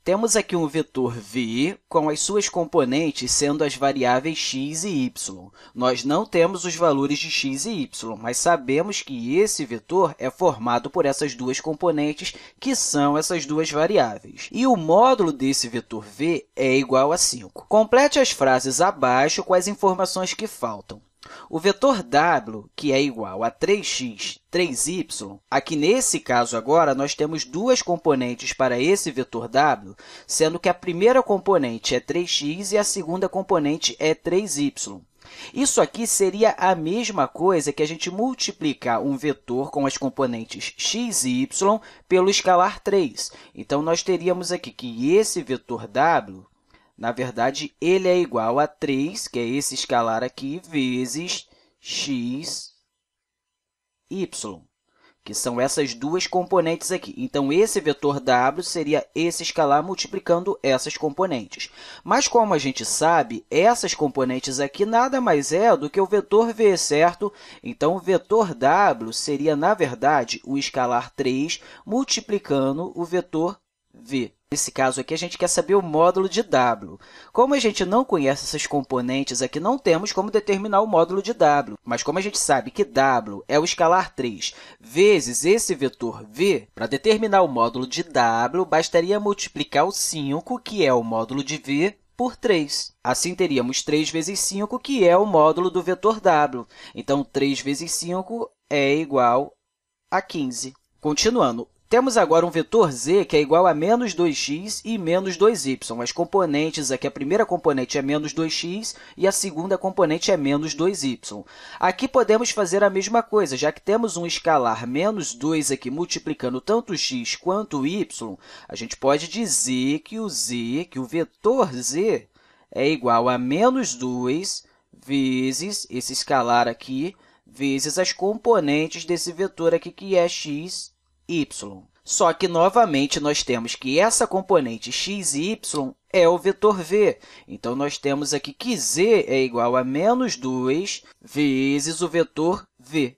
Temos aqui um vetor v com as suas componentes sendo as variáveis x e y. Nós não temos os valores de x e y, mas sabemos que esse vetor é formado por essas duas componentes, que são essas duas variáveis. E o módulo desse vetor v é igual a 5. Complete as frases abaixo com as informações que faltam. O vetor w, que é igual a 3x, 3y, aqui nesse caso agora, nós temos duas componentes para esse vetor w, sendo que a primeira componente é 3x e a segunda componente é 3y. Isso aqui seria a mesma coisa que a gente multiplicar um vetor com as componentes x e y pelo escalar 3. Então, nós teríamos aqui que esse vetor w, na verdade, ele é igual a 3, que é esse escalar aqui, vezes x, y, que são essas duas componentes aqui. Então, esse vetor w seria esse escalar multiplicando essas componentes. Mas, como a gente sabe, essas componentes aqui nada mais é do que o vetor v, certo? Então, o vetor w seria, na verdade, o escalar 3 multiplicando o vetor v. Nesse caso aqui, a gente quer saber o módulo de w. Como a gente não conhece essas componentes aqui, não temos como determinar o módulo de w. Mas como a gente sabe que w é o escalar 3 vezes esse vetor v, para determinar o módulo de w, bastaria multiplicar o 5, que é o módulo de v, por 3. Assim, teríamos 3 vezes 5, que é o módulo do vetor w. Então, 3 vezes 5 é igual a 15. Continuando. Temos agora um vetor z que é igual a menos 2x e menos 2y. As componentes aqui, a primeira componente é menos 2x e a segunda componente é menos 2y. Aqui podemos fazer a mesma coisa, já que temos um escalar menos 2 aqui multiplicando tanto x quanto y, a gente pode dizer que o vetor z é igual a menos 2 vezes esse escalar aqui, vezes as componentes desse vetor aqui, que é x, y. Só que, novamente, nós temos que essa componente x e y é o vetor v. Então, nós temos aqui que z é igual a menos 2 vezes o vetor v.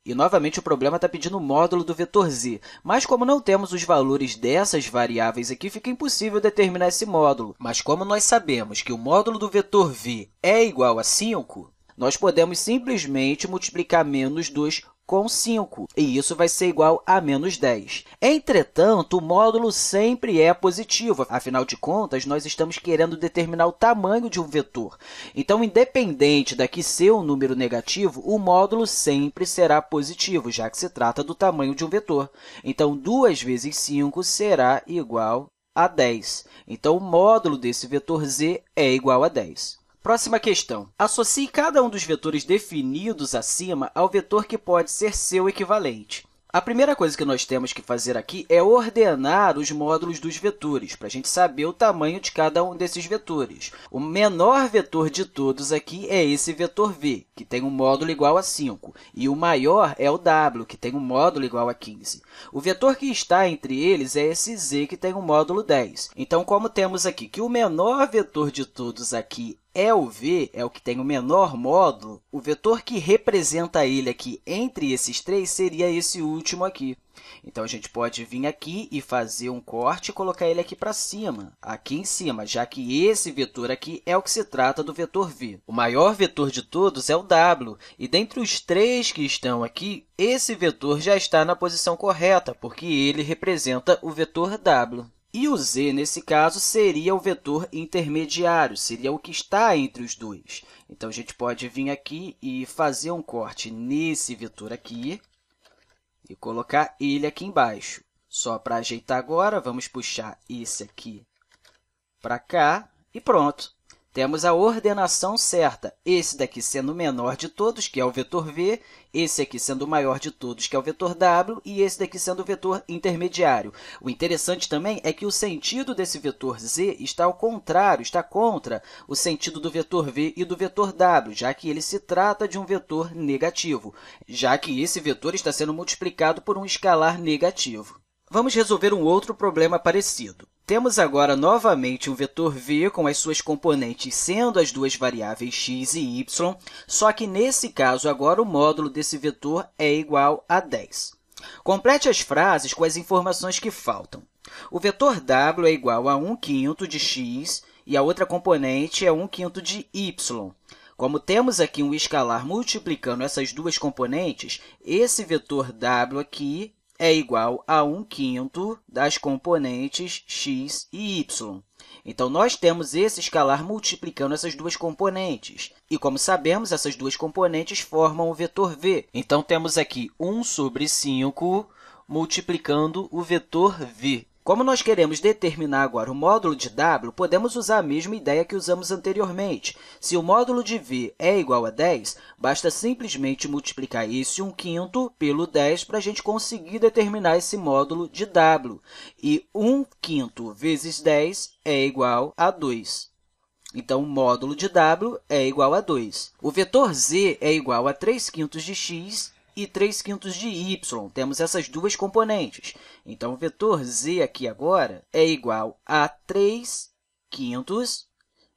E, novamente, o problema está pedindo o módulo do vetor z. Mas, como não temos os valores dessas variáveis aqui, fica impossível determinar esse módulo. Mas, como nós sabemos que o módulo do vetor v é igual a 5, nós podemos simplesmente multiplicar menos 2 com 5, e isso vai ser igual a menos 10. Entretanto, o módulo sempre é positivo. Afinal de contas, nós estamos querendo determinar o tamanho de um vetor. Então, independente daqui ser um número negativo, o módulo sempre será positivo, já que se trata do tamanho de um vetor. Então, 2 vezes 5 será igual a 10. Então, o módulo desse vetor z é igual a 10. Próxima questão. Associe cada um dos vetores definidos acima ao vetor que pode ser seu equivalente. A primeira coisa que nós temos que fazer aqui é ordenar os módulos dos vetores, para a gente saber o tamanho de cada um desses vetores. O menor vetor de todos aqui é esse vetor v, que tem um módulo igual a 5, e o maior é o w, que tem um módulo igual a 15. O vetor que está entre eles é esse z, que tem um módulo 10. Então, como temos aqui que o menor vetor de todos aqui é o v, é o que tem o menor módulo, o vetor que representa ele aqui entre esses três seria esse último aqui. Então, a gente pode vir aqui e fazer um corte e colocar ele aqui para cima, aqui em cima, já que esse vetor aqui é o que se trata do vetor v. O maior vetor de todos é o w, e dentre os três que estão aqui, esse vetor já está na posição correta, porque ele representa o vetor w. E o z, nesse caso, seria o vetor intermediário, seria o que está entre os dois. Então, a gente pode vir aqui e fazer um corte nesse vetor aqui e colocar ele aqui embaixo. Só para ajeitar agora, vamos puxar esse aqui para cá e pronto. Temos a ordenação certa, esse daqui sendo o menor de todos, que é o vetor v, esse aqui sendo o maior de todos, que é o vetor w, e esse daqui sendo o vetor intermediário. O interessante também é que o sentido desse vetor z está ao contrário, está contra o sentido do vetor v e do vetor w, já que ele se trata de um vetor negativo, já que esse vetor está sendo multiplicado por um escalar negativo. Vamos resolver um outro problema parecido. Temos agora, novamente, um vetor v com as suas componentes sendo as duas variáveis x e y, só que, nesse caso, agora o módulo desse vetor é igual a 10. Complete as frases com as informações que faltam. O vetor w é igual a 1/5 de x e a outra componente é 1/5 de y. Como temos aqui um escalar multiplicando essas duas componentes, esse vetor w aqui é igual a 1/5 das componentes x e y. Então, nós temos esse escalar multiplicando essas duas componentes. E, como sabemos, essas duas componentes formam o vetor v. Então, temos aqui 1 sobre 5 multiplicando o vetor v. Como nós queremos determinar agora o módulo de w, podemos usar a mesma ideia que usamos anteriormente. Se o módulo de v é igual a 10, basta simplesmente multiplicar esse 1/5 pelo 10 para a gente conseguir determinar esse módulo de w. E 1/5 vezes 10 é igual a 2. Então, o módulo de w é igual a 2. O vetor z é igual a 3/5 de x e 3/5 de y. Temos essas duas componentes. Então, o vetor z aqui agora é igual a 3/5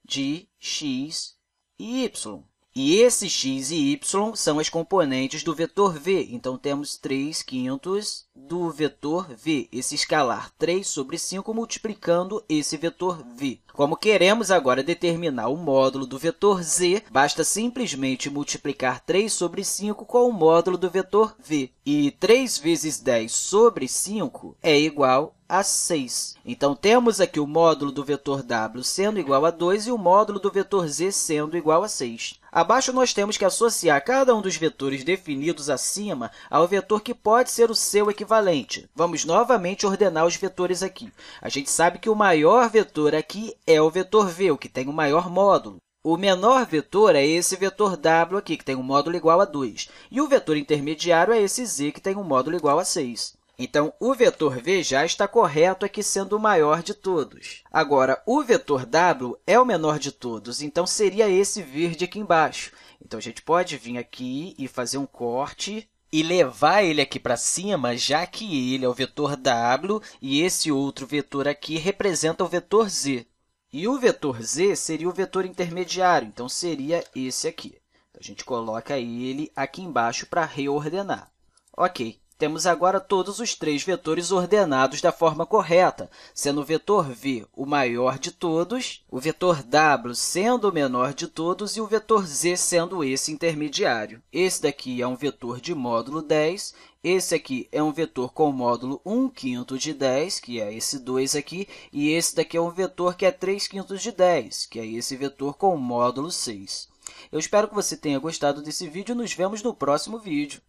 de x e y. E esse x e y são as componentes do vetor v. Então, temos 3/5 do vetor v, esse escalar 3 sobre 5 multiplicando esse vetor v. Como queremos agora determinar o módulo do vetor z, basta simplesmente multiplicar 3 sobre 5 com o módulo do vetor v. E 3 vezes 10 sobre 5 é igual a 6. Então, temos aqui o módulo do vetor w sendo igual a 2 e o módulo do vetor z sendo igual a 6. Abaixo, nós temos que associar cada um dos vetores definidos acima ao vetor que pode ser o seu equivalente. Vamos novamente ordenar os vetores aqui. A gente sabe que o maior vetor aqui é o vetor v, o que tem o maior módulo. O menor vetor é esse vetor w aqui, que tem um módulo igual a 2. E o vetor intermediário é esse z, que tem um módulo igual a 6. Então, o vetor v já está correto aqui sendo o maior de todos. Agora, o vetor w é o menor de todos, então seria esse verde aqui embaixo. Então, a gente pode vir aqui e fazer um corte e levar ele aqui para cima, já que ele é o vetor w e esse outro vetor aqui representa o vetor z. E o vetor z seria o vetor intermediário, então seria esse aqui. Então, a gente coloca ele aqui embaixo para reordenar. Ok. Temos agora todos os três vetores ordenados da forma correta, sendo o vetor v o maior de todos, o vetor w sendo o menor de todos e o vetor z sendo esse intermediário. Esse daqui é um vetor de módulo 10, esse aqui é um vetor com módulo 1/5 de 10, que é esse 2 aqui, e esse daqui é um vetor que é 3/5 de 10, que é esse vetor com módulo 6. Eu espero que você tenha gostado desse vídeo e nos vemos no próximo vídeo.